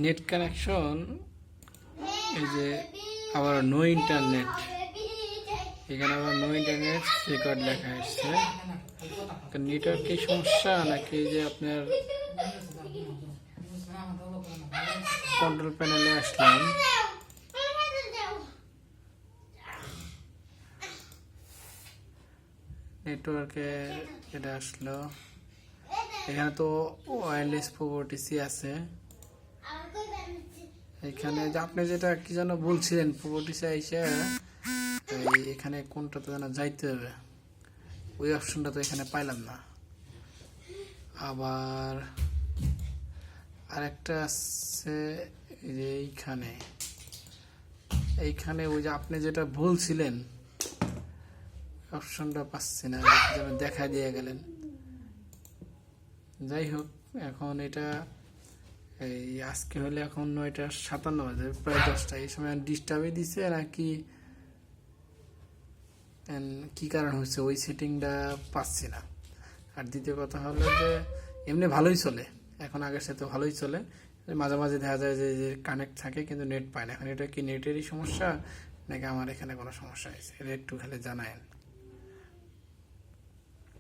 Net connection, এই যে আবার নো ইন্টারনেট, এখানে আবার নো ইন্টারনেট রেকর্ড লেখা আসছে। নেটওয়ার্কের সমস্যা নাকি যে আপনার কন্ট্রোল প্যানেলে আসলাম, নেটওয়ার্কে এটা আসলো। এখানে তো ওয়্যারলেস প্রোটিসি আছে। এখানে যে আপনি যেটা কি যেন বলছিলেন প্রোটিসি আইসা এখানে কোনটাতে যেন যাইতে হবে, ওই অপশনটা তো এখানে পাইলাম না। আবার আরেকটা আছে যে এইখানে ওই যে আপনি যেটা বলছিলেন অপশনটা পাচ্ছি না, যেন দেখা দিয়ে গেলেন। যাই হোক, এখন এটা এই আজকে হলে এখন 9:57 বাজে, প্রায় 10টা। এই সময় ডিস্টার্বই দিছে নাকি কি কারণ হচ্ছে ওই সেটিংটা পাচ্ছি না। আর দ্বিতীয় কথা হলো যে এমনি ভালোই চলে, এখন আগের সাথে ভালোই চলে। মাঝে মাঝে দেখা যায় যে কানেক্ট থাকে কিন্তু নেট পায় না। এখন এটা কি নেটেরই সমস্যা নাকি আমার এখানে কোনো সমস্যা হয়েছে, এটা একটু খালি জানায়েন।